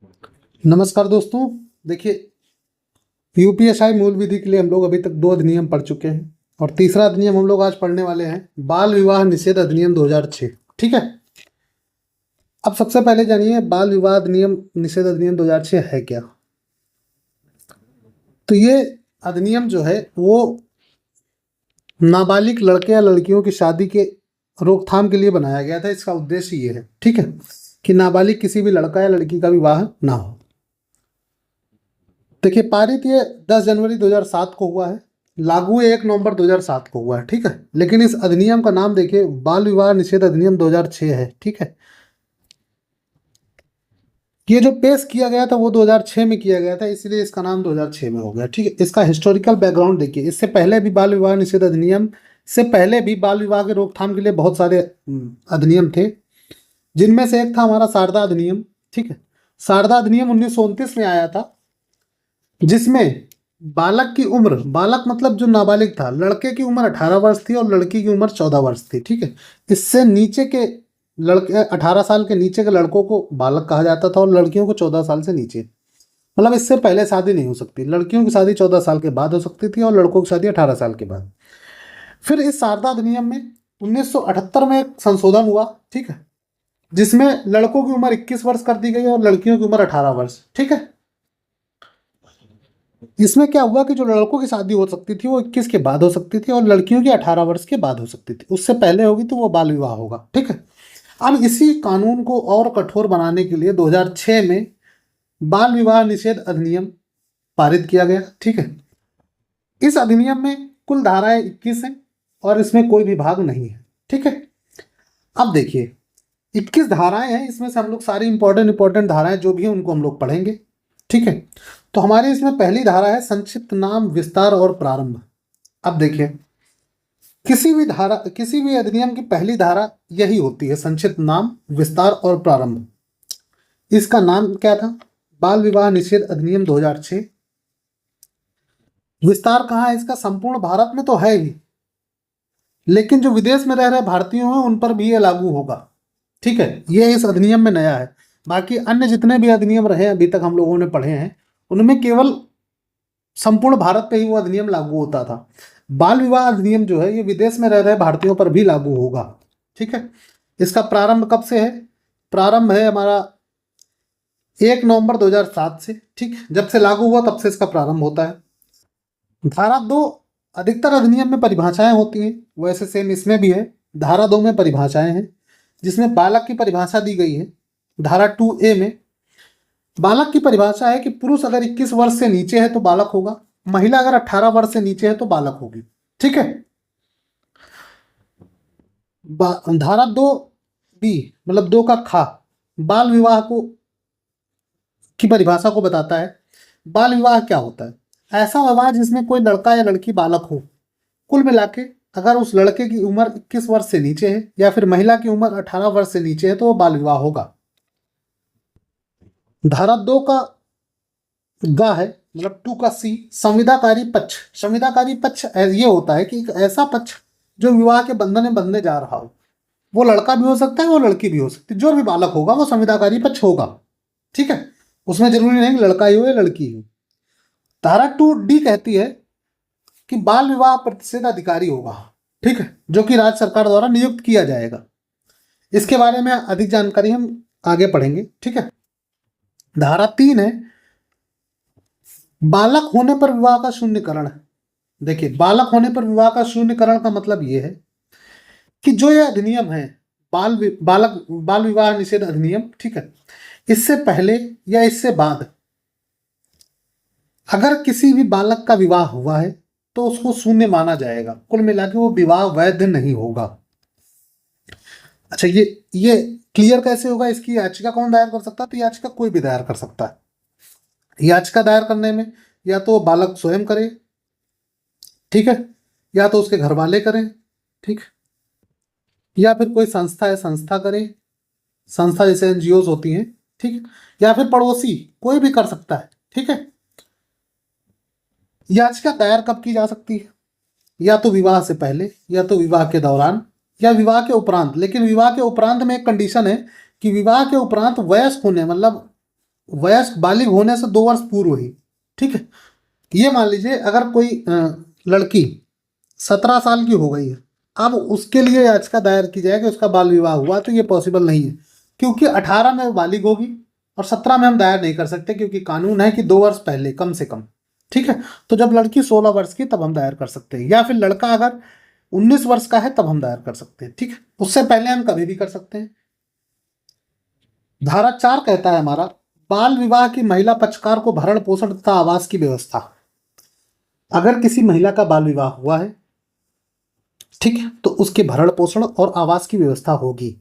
नमस्कार दोस्तों। देखिए, यूपीएसआई मूल विधि के लिए हम लोग अभी तक 2 अधिनियम पढ़ चुके हैं और तीसरा अधिनियम हम लोग आज पढ़ने वाले हैं, बाल विवाह निषेध अधिनियम 2006। ठीक है। अब सबसे पहले जानिए बाल विवाह अधिनियम निषेध अधिनियम 2006 है क्या। तो ये अधिनियम जो है वो नाबालिग लड़के या लड़कियों की शादी के रोकथाम के लिए बनाया गया था। इसका उद्देश्य ये है, ठीक है, कि नाबालिग किसी भी लड़का या लड़की का विवाह ना हो। देखिए, पारित ये 10 जनवरी 2007 को हुआ है, लागू 1 नवंबर 2007 को हुआ है। ठीक है। लेकिन इस अधिनियम का नाम देखिए, बाल विवाह निषेध अधिनियम 2006 है। ठीक है। ये जो पेश किया गया था वो 2006 में किया गया था, इसलिए इसका नाम 2006 में हो गया। ठीक है। इसका हिस्टोरिकल बैकग्राउंड देखिए, इससे पहले भी बाल विवाह निषेध अधिनियम से पहले भी बाल विवाह के रोकथाम के लिए बहुत सारे अधिनियम थे, जिनमें से एक था हमारा शारदा अधिनियम। ठीक है। शारदा अधिनियम 1929 में आया था, जिसमें बालक की उम्र, बालक मतलब जो नाबालिग था, लड़के की उम्र 18 वर्ष थी और लड़की की उम्र 14 वर्ष थी। ठीक है। इससे नीचे के लड़के, 18 साल के नीचे के लड़कों को बालक कहा जाता था और लड़कियों को 14 साल से नीचे, मतलब इससे पहले शादी नहीं हो सकती। लड़कियों की शादी 14 साल के बाद हो सकती थी और लड़कों की शादी 18 साल के बाद। फिर इस शारदा अधिनियम में 1978 में एक संशोधन हुआ। ठीक है। जिसमें लड़कों की उम्र 21 वर्ष कर दी गई और लड़कियों की उम्र 18 वर्ष। ठीक है। इसमें क्या हुआ कि जो लड़कों की शादी हो सकती थी वो 21 के बाद हो सकती थी और लड़कियों की 18 वर्ष के बाद हो सकती थी। उससे पहले होगी तो वो बाल विवाह होगा। ठीक है। अब इसी कानून को और कठोर बनाने के लिए 2006 में बाल विवाह निषेध अधिनियम पारित किया गया। ठीक है। इस अधिनियम में कुल धाराएं 21 हैं और इसमें कोई भी भाग नहीं है। ठीक है। अब देखिए, 21 धाराएं हैं, इसमें से हम लोग सारी इंपॉर्टेंट धाराएं जो भी हैं उनको हम लोग पढ़ेंगे। ठीक है। तो हमारे इसमें पहली धारा है संक्षिप्त नाम, विस्तार और प्रारंभ। अब देखिए, किसी भी अधिनियम की पहली धारा यही होती है, संक्षिप्त नाम, विस्तार और प्रारंभ। इसका नाम क्या था? बाल विवाह निषेध अधिनियम 2006। विस्तार कहाँ है इसका? संपूर्ण भारत में तो है ही, लेकिन जो विदेश में रह रहे भारतीयों हैं उन पर भी ये लागू होगा। ठीक है। ये इस अधिनियम में नया है। बाकी अन्य जितने भी अधिनियम रहे अभी तक हम लोगों ने पढ़े हैं, उनमें केवल संपूर्ण भारत पे ही वो अधिनियम लागू होता था। बाल विवाह अधिनियम जो है ये विदेश में रह रहे भारतीयों पर भी लागू होगा। ठीक है। इसका प्रारंभ कब से है? प्रारंभ है हमारा 1 नवंबर 2007 से। ठीक है। जब से लागू हुआ तब से इसका प्रारंभ होता है। धारा 2, अधिकतर अधिनियम में परिभाषाएं होती हैं, वैसे सेम इसमें भी है। धारा 2 में परिभाषाएं हैं, जिसमें बालक की परिभाषा दी गई है। धारा 2A में बालक की परिभाषा है कि पुरुष अगर 21 वर्ष से नीचे है तो बालक होगा, महिला अगर 18 वर्ष से नीचे है तो बालक होगी। ठीक है। धारा 2B मतलब 2 का खा बाल विवाह को की परिभाषा को बताता है। बाल विवाह क्या होता है? ऐसा विवाह जिसमें कोई लड़का या लड़की बालक हो। कुल मिला के अगर उस लड़के की उम्र 21 वर्ष से नीचे है या फिर महिला की उम्र 18 वर्ष से नीचे है तो वो बाल विवाह होगा। धारा 2 का गा है, मतलब 2 का C, संविदाकारी पक्ष। संविदाकारी पक्ष ये होता है कि एक ऐसा पक्ष जो विवाह के बंधन में बंधने जा रहा हो। वो लड़का भी हो सकता है, वो लड़की भी हो सकती है, जो भी बालक होगा वो संविदाकारी पक्ष होगा। ठीक है। उसमें जरूरी नहीं कि लड़का ही हो या लड़की ही हो। धारा 2D कहती है कि बाल विवाह प्रतिषेध अधिकारी होगा। ठीक है। जो कि राज्य सरकार द्वारा नियुक्त किया जाएगा। इसके बारे में अधिक जानकारी हम आगे पढ़ेंगे। ठीक है। धारा 3 है बालक होने पर विवाह का शून्यकरण। देखिए, बालक होने पर विवाह का शून्यकरण का मतलब यह है कि जो यह अधिनियम है, बाल विवाह निषेध अधिनियम, ठीक है, इससे पहले या इससे बाद अगर किसी भी बालक का विवाह हुआ है तो उसको शून्य माना जाएगा। कुल मिला के वो विवाह वैध नहीं होगा। अच्छा, ये क्लियर कैसे होगा? इसकी याचिका कौन दायर कर सकता है? तो याचिका कोई भी दायर कर सकता है। याचिका दायर करने में या तो बालक स्वयं करे, ठीक है, या तो उसके घर वाले करें, ठीक, या फिर कोई संस्था है, संस्था करे, संस्था जैसे एनजीओ होती हैं, ठीक, या फिर पड़ोसी, कोई भी कर सकता है। ठीक है। याचिका दायर कब की जा सकती है? या तो विवाह से पहले, या तो विवाह के दौरान, या विवाह के उपरांत। लेकिन विवाह के उपरांत में एक कंडीशन है कि विवाह के उपरांत वयस्क होने, मतलब वयस्क बालिग होने से 2 वर्ष पूर्व ही, ठीक है। ये मान लीजिए अगर कोई लड़की 17 साल की हो गई है, अब उसके लिए याचिका दायर की जाए कि उसका बाल विवाह हुआ, तो ये पॉसिबल नहीं है, क्योंकि 18 में वो बालिग होगी और 17 में हम दायर नहीं कर सकते, क्योंकि कानून है कि 2 वर्ष पहले कम से कम, ठीक है। तो जब लड़की 16 वर्ष की तब हम दायर कर सकते हैं, या फिर लड़का अगर 19 वर्ष का है तब हम दायर कर सकते हैं, ठीक है। उससे पहले हम कभी भी कर सकते हैं। धारा 4 कहता है हमारा, बाल विवाह की महिला पक्षकार को भरण पोषण तथा आवास की व्यवस्था। अगर किसी महिला का बाल विवाह हुआ है, ठीक है, तो उसके भरण पोषण और आवास की व्यवस्था होगी,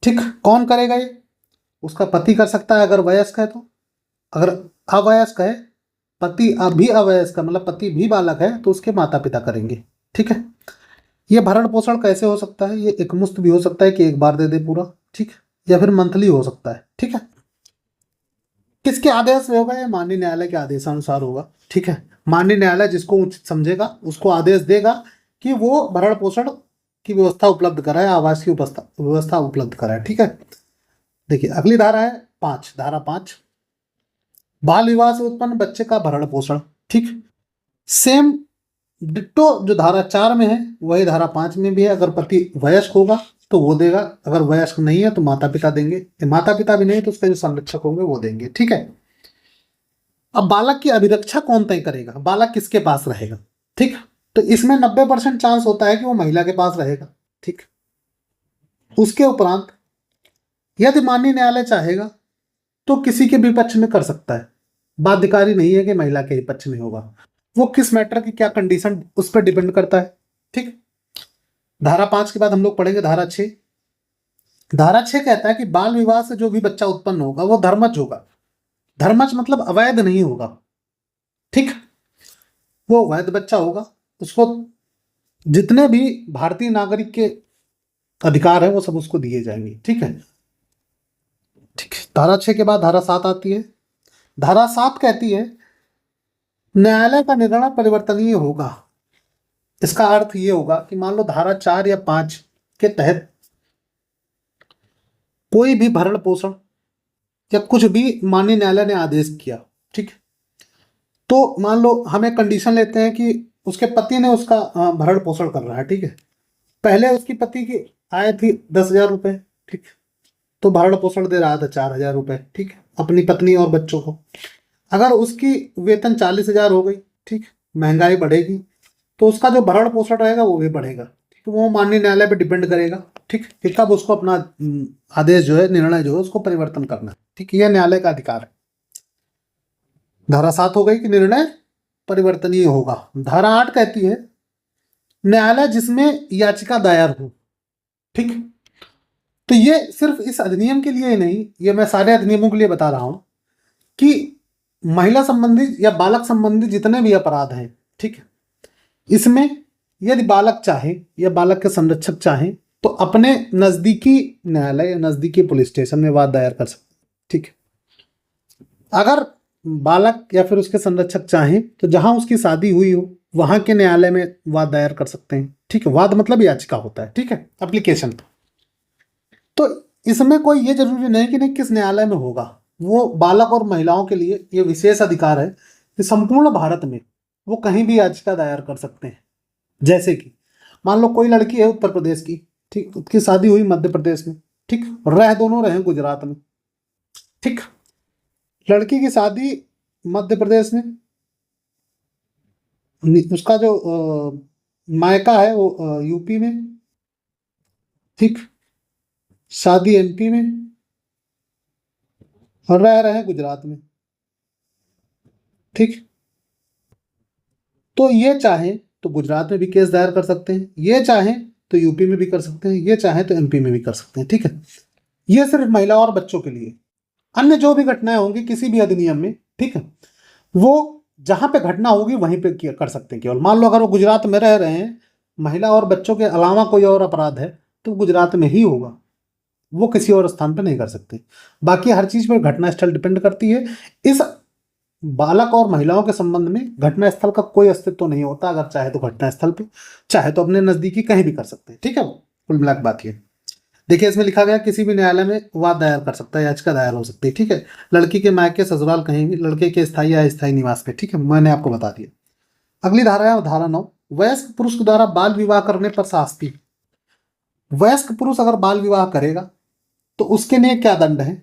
ठीक। कौन करेगा ये? उसका पति कर सकता है अगर वयस्क है तो। अगर अवयस्क है, पति अभी अवयस्क मतलब पति भी बालक है, तो उसके माता पिता करेंगे, ठीक है। ये भरण पोषण कैसे हो सकता है? ये एकमुश्त भी हो सकता है कि एक बार दे दे पूरा, ठीक, या फिर मंथली हो सकता है, ठीक है। किसके आदेश में होगा? ये माननीय न्यायालय के आदेशानुसार होगा, ठीक है। माननीय न्यायालय जिसको उचित समझेगा उसको आदेश देगा कि वो भरण पोषण की व्यवस्था उपलब्ध कराए, आवास की व्यवस्था उपलब्ध कराए, ठीक है। देखिए अगली धारा है 5, धारा 5, बाल विवाह से उत्पन्न बच्चे का भरण पोषण, ठीक। सेम डिट्टो जो धारा 4 में है वही धारा 5 में भी है। अगर पति वयस्क होगा तो वो देगा, अगर वयस्क नहीं है तो माता पिता देंगे, माता पिता भी नहीं तो उसके जो संरक्षक होंगे वो देंगे, ठीक है। अब बालक की अभिरक्षा कौन तय करेगा? बालक किसके पास रहेगा, ठीक। तो इसमें 90% चांस होता है कि वो महिला के पास रहेगा, ठीक। उसके उपरांत यदि माननीय न्यायालय चाहेगा तो किसी के भी पक्ष में कर सकता है, बाध्यकारी नहीं है कि महिला के ही पक्ष में होगा। वो किस मैटर की क्या कंडीशन, उस पर डिपेंड करता है, ठीक। धारा 5 के बाद हम लोग पढ़ेंगे धारा 6। धारा 6 कहता है कि बाल विवाह से जो भी बच्चा उत्पन्न होगा वो धर्मज होगा। धर्मज मतलब अवैध नहीं होगा, ठीक। वो वैध बच्चा होगा, उसको जितने भी भारतीय नागरिक के अधिकार है वो सब उसको दिए जाएंगे, ठीक है, ठीक। धारा 6 के बाद धारा 7 आती है। धारा 7 कहती है न्यायालय का निर्णय परिवर्तनीय होगा। इसका अर्थ ये होगा कि मान लो धारा 4 या 5 के तहत कोई भी भरण पोषण या कुछ भी माननीय न्यायालय ने आदेश किया, ठीक, तो मान लो हम एक कंडीशन लेते हैं कि उसके पति ने उसका भरण पोषण कर रहा है, ठीक है। पहले उसकी पति की आय थी 10,000 रुपये, ठीक, तो भरण पोषण दे रहा था 4,000 रुपये, ठीक, अपनी पत्नी और बच्चों को। अगर उसकी वेतन 40,000 हो गई, ठीक, महंगाई बढ़ेगी तो उसका जो भरण पोषण रहेगा वो भी बढ़ेगा, ठीक। वो माननीय न्यायालय पे डिपेंड करेगा, ठीक, कि कब उसको अपना आदेश जो है, निर्णय जो है उसको परिवर्तन करना है, ठीक। यह न्यायालय का अधिकार है। धारा 7 हो गई कि निर्णय परिवर्तनीय होगा। धारा 8 कहती है न्यायालय जिसमें याचिका दायर हो, ठीक। तो ये सिर्फ इस अधिनियम के लिए ही नहीं, ये मैं सारे अधिनियमों के लिए बता रहा हूं कि महिला संबंधी या बालक संबंधी जितने भी अपराध हैं, ठीक है, इसमें यदि बालक चाहे या बालक के संरक्षक चाहे तो अपने नजदीकी न्यायालय या नजदीकी पुलिस स्टेशन में वाद दायर कर सकते, ठीक है। अगर बालक या फिर उसके संरक्षक चाहे तो जहां उसकी शादी हुई हो वहां के न्यायालय में वाद दायर कर सकते हैं, ठीक है। वाद मतलब याचिका होता है, ठीक है, एप्लीकेशन। तो इसमें कोई ये जरूरी नहीं कि नहीं किस न्यायालय में होगा, वो बालक और महिलाओं के लिए ये विशेष अधिकार है कि संपूर्ण भारत में वो कहीं भी याचिका दायर कर सकते हैं। जैसे कि मान लो कोई लड़की है उत्तर प्रदेश की, ठीक, उसकी शादी हुई मध्य प्रदेश में, ठीक, दोनों रहे गुजरात में, ठीक। लड़की की शादी मध्य प्रदेश में, उसका जो मायका है वो यूपी में, ठीक, शादी एमपी में और रह रहे हैं गुजरात में, ठीक। तो ये चाहे तो गुजरात में भी केस दायर कर सकते हैं, ये चाहे तो यूपी में भी कर सकते हैं, ये चाहे तो एमपी में भी कर सकते हैं, ठीक है। ये सिर्फ महिला और बच्चों के लिए। अन्य जो भी घटनाएं होंगी किसी भी अधिनियम में, ठीक है, वो जहां पे घटना होगी वहीं पे कर सकते हैं केवल। मान लो अगर वो गुजरात में रह रहे हैं, महिला और बच्चों के अलावा कोई और अपराध है तो गुजरात में ही होगा, वो किसी और स्थान पर नहीं कर सकते। बाकी हर चीज पर घटना स्थल डिपेंड करती है। इस बालक और महिलाओं के संबंध में घटना स्थल का कोई अस्तित्व नहीं होता। अगर चाहे तो घटना स्थल पे, चाहे तो अपने नजदीकी कहीं भी कर सकते हैं, ठीक है। कुल मिला के बात ये। देखिए इसमें लिखा गया किसी भी न्यायालय में वाद दायर कर सकता है, याचिका दायर हो सकती है, ठीक है। लड़की के मायके ससुराल कहीं भी, लड़के के स्थायी या अस्थायी निवास पे, ठीक है, मैंने आपको बता दिया। अगली धारा है धारा 9, वयस्क पुरुष के द्वारा बाल विवाह करने पर शास्ति। वयस्क पुरुष अगर बाल विवाह करेगा तो उसके लिए क्या दंड है,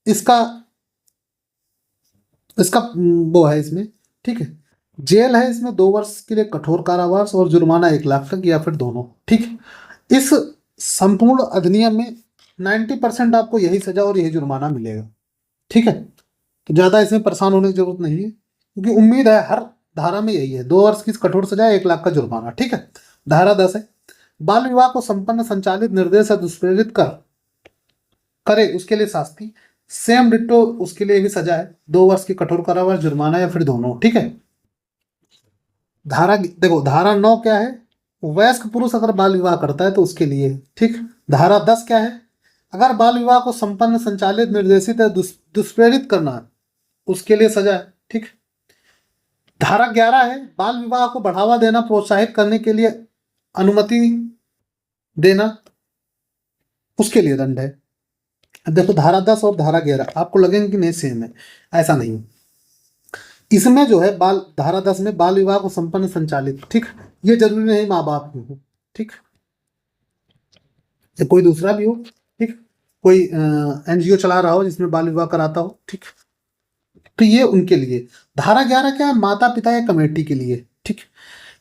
इसका इसका वो है इसमें, ठीक है, जेल है इसमें 2 वर्ष के लिए, कठोर कारावास और जुर्माना 1 लाख तक, या फिर दोनों, ठीक है। इस संपूर्ण अधिनियम में 90% आपको यही सजा और यही जुर्माना मिलेगा, ठीक है। तो ज्यादा इसमें परेशान होने की जरूरत नहीं है, क्योंकि उम्मीद है हर धारा में यही है, 2 वर्ष की कठोर सजा, 1 लाख का जुर्माना, ठीक है। धारा 10 है, बाल विवाह को संपन्न, संचालित, निर्देश या दुष्प्रेरित करे उसके लिए शास्ति। सेम डिट्टो उसके लिए भी सजा है, 2 वर्ष की कठोर कारावास, जुर्माना या फिर दोनों, ठीक है। देखो धारा 9 क्या है, वयस्क पुरुष अगर बाल विवाह करता है तो उसके लिए, ठीक। धारा 10 क्या है, अगर बाल विवाह को संपन्न, संचालित, निर्देशित या दुष्प्रेरित करना है उसके लिए सजा है, ठीक। धारा 11 है, बाल विवाह को बढ़ावा देना, प्रोत्साहित करने के लिए अनुमति देना, उसके लिए दंड है। देखो धारा 10 और धारा 11 आपको लगेंगे कि नहीं सेम है, ऐसा नहीं। इसमें जो है धारा 10 में बाल विवाह को संपन्न, संचालित, ठीक, ये जरूरी नहीं माँ बाप की हो, ठीक, या कोई दूसरा भी हो, ठीक, कोई एनजीओ चला रहा हो जिसमें बाल विवाह कराता हो, ठीक, तो ये उनके लिए। धारा 11 क्या है, माता पिता या कमेटी के लिए, ठीक,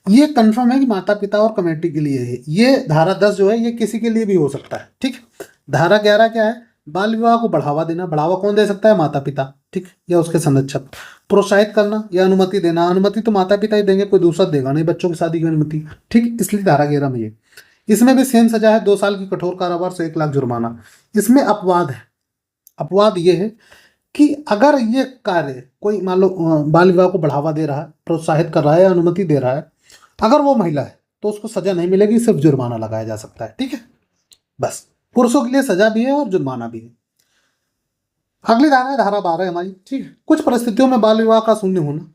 ये कंफर्म है कि माता पिता और कमेटी के लिए है। ये धारा 10 जो है ये किसी के लिए भी हो सकता है, ठीक। धारा 11 क्या है, बाल विवाह को बढ़ावा देना, बढ़ावा कौन दे सकता है, माता पिता, ठीक, या उसके संरक्षक। प्रोत्साहित करना या अनुमति देना, अनुमति तो माता पिता ही देंगे, कोई दूसरा देगा नहीं बच्चों की शादी की अनुमति, ठीक, इसलिए धारा 11 में ये। इसमें भी सेम सजा है, 2 साल की कठोर कारावास, 1 लाख जुर्माना। इसमें अपवाद है, अपवाद ये है कि अगर ये कार्य कोई मान लो बाल विवाह को बढ़ावा दे रहा है, प्रोत्साहित कर रहा है या अनुमति दे रहा है, अगर वो महिला है तो उसको सजा नहीं मिलेगी, सिर्फ जुर्माना लगाया जा सकता है, ठीक है। बस पुरुषों के लिए सजा भी है और जुर्माना भी है। अगली धारा है धारा 12 हमारी, ठीक है। कुछ परिस्थितियों में बाल विवाह का शून्य होना।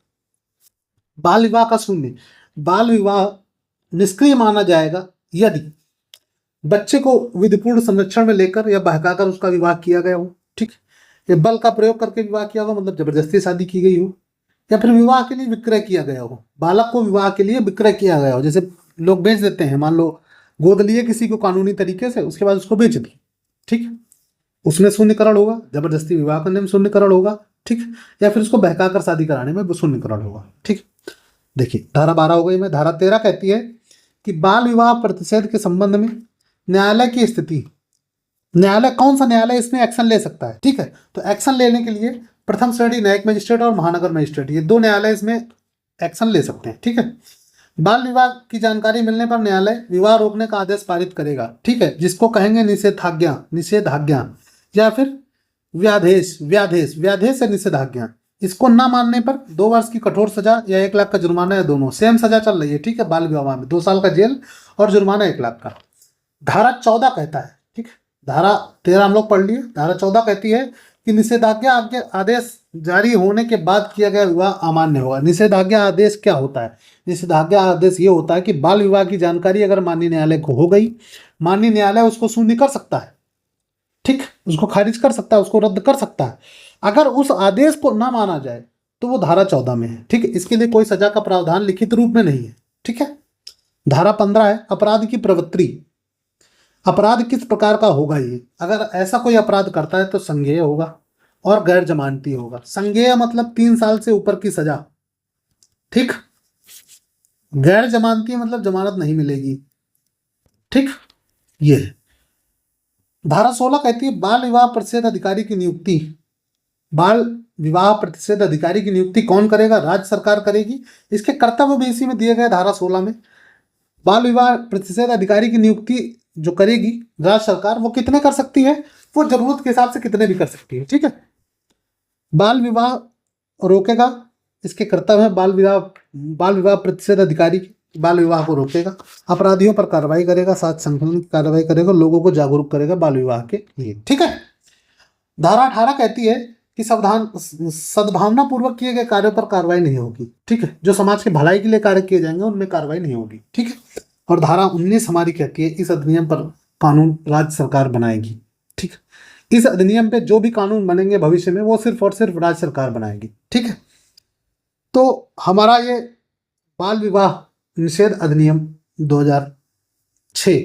बाल विवाह का शून्य, बाल विवाह निष्क्रिय माना जाएगा यदि बच्चे को विधिपूर्ण संरक्षण में लेकर या बहकाकर उसका विवाह किया गया हो, ठीक, या बल का प्रयोग करके विवाह किया हो, मतलब जबरदस्ती शादी की गई हो, या फिर विवाह के लिए विक्रय किया गया हो, बालक को विवाह के लिए विक्रय किया गया हो। जैसे लोग बेच देते हैं, मान लो गोद लिए किसी को कानूनी तरीके से, उसके बाद उसको बेच दी, ठीक, उसमें शून्यकरण होगा, जबरदस्ती विवाह करने में शून्यकरण होगा, ठीक, या फिर उसको बहकाकर शादी कराने में शून्यकरण होगा, ठीक। देखिए धारा 12 हो गई। में धारा 13 कहती है कि बाल विवाह प्रतिषेध के संबंध में न्यायालय की स्थिति, न्यायालय कौन सा न्यायालय इसमें एक्शन ले सकता है, ठीक है। तो एक्शन लेने के लिए प्रथम श्रेणी न्यायिक मजिस्ट्रेट और महानगर मजिस्ट्रेट, ये 2 न्यायालय इसमें एक्शन ले सकते हैं, ठीक है। बाल विवाह की जानकारी मिलने पर न्यायालय विवाह रोकने का आदेश पारित करेगा, ठीक है, जिसको कहेंगे निषेधाज्ञा, निषेधाज्ञा या फिर व्यादेश, व्यादेश, व्यादेश या निषेधाज्ञा। इसको ना मानने पर 2 वर्ष की कठोर सजा या 1 लाख का जुर्माना, या दोनों। सेम सजा चल रही है, ठीक है, बाल विवाह में 2 साल का जेल और जुर्माना 1 लाख का। धारा 14 कहता है, ठीक, धारा 13 हम लोग पढ़ लिए। धारा 14 कहती है कि निषेधाज्ञा आदेश जारी होने के बाद किया गया विवाह अमान्य होगा। निषेधाज्ञा आदेश क्या होता है, निषेधाज्ञा आदेश ये होता है कि बाल विवाह की जानकारी अगर माननीय न्यायालय को हो गई, माननीय न्यायालय उसको शून्य कर सकता है, ठीक, उसको खारिज कर सकता है, उसको रद्द कर सकता है। अगर उस आदेश को ना माना जाए तो वो धारा 14 में है, ठीक है। इसके लिए कोई सजा का प्रावधान लिखित रूप में नहीं है, ठीक है। धारा 15 है अपराध की प्रवृत्ति। अपराध किस प्रकार का होगा ये, अगर ऐसा कोई अपराध करता है तो संज्ञेय होगा और गैर जमानती होगा। संज्ञेय मतलब 3 साल से ऊपर की सजा, ठीक। गैर जमानती मतलब जमानत नहीं मिलेगी, ठीक, ये है। धारा 16 कहती है बाल विवाह प्रतिषेध अधिकारी की नियुक्ति। बाल विवाह प्रतिषेध अधिकारी की नियुक्ति कौन करेगा, राज्य सरकार करेगी। इसके कर्तव्य भी इसी में दिए गए धारा 16 में। बाल विवाह प्रतिषेध अधिकारी की नियुक्ति जो करेगी राज्य सरकार, वो कितने कर सकती है, वो जरूरत के हिसाब से कितने भी कर सकती है, ठीक है। बाल विवाह रोकेगा, इसके कर्तव्य है बाल विवाह प्रतिषेध अधिकारी बाल विवाह को रोकेगा, अपराधियों पर कार्रवाई करेगा, साथ संगठन की कार्रवाई करेगा, लोगों को जागरूक करेगा बाल विवाह के लिए, ठीक है। धारा 18 कहती है कि सद्भावना पूर्वक किए गए कार्यों पर कार्रवाई नहीं होगी, ठीक है। जो समाज की भलाई के लिए कार्य किए जाएंगे उनमें कार्रवाई नहीं होगी, ठीक है। और धारा 19 हमारी कहती है इस अधिनियम पर कानून राज्य सरकार बनाएगी। ठीक, इस अधिनियम पे जो भी कानून बनेंगे भविष्य में वो सिर्फ और सिर्फ राज्य सरकार बनाएगी। ठीक है, तो हमारा ये बाल विवाह निषेध अधिनियम 2006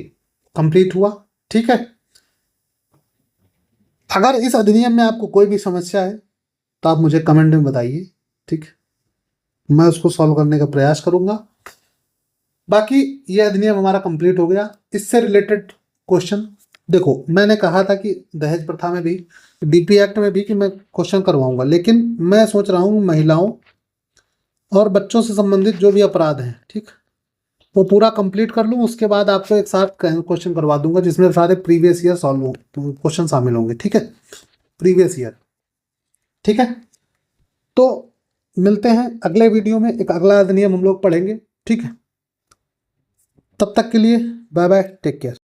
कंप्लीट हुआ। ठीक है, अगर इस अधिनियम में आपको कोई भी समस्या है तो आप मुझे कमेंट में बताइए। ठीक, मैं उसको सॉल्व करने का प्रयास करूंगा। बाकी ये अधिनियम हमारा कंप्लीट हो गया। इससे रिलेटेड क्वेश्चन देखो, मैंने कहा था कि दहेज प्रथा में भी, डीपी एक्ट में भी कि मैं क्वेश्चन करवाऊंगा, लेकिन मैं सोच रहा हूँ महिलाओं और बच्चों से संबंधित जो भी अपराध हैं, ठीक, वो पूरा कंप्लीट कर लूँ, उसके बाद आपको एक साथ क्वेश्चन करवा दूंगा जिसमें सारे प्रीवियस ईयर सॉल्व हो, क्वेश्चन शामिल होंगे। ठीक है, प्रीवियस ईयर। ठीक है, तो मिलते हैं अगले वीडियो में, एक अगला अधिनियम हम लोग पढ़ेंगे। ठीक है, तब तक के लिए बाय बाय, टेक केयर।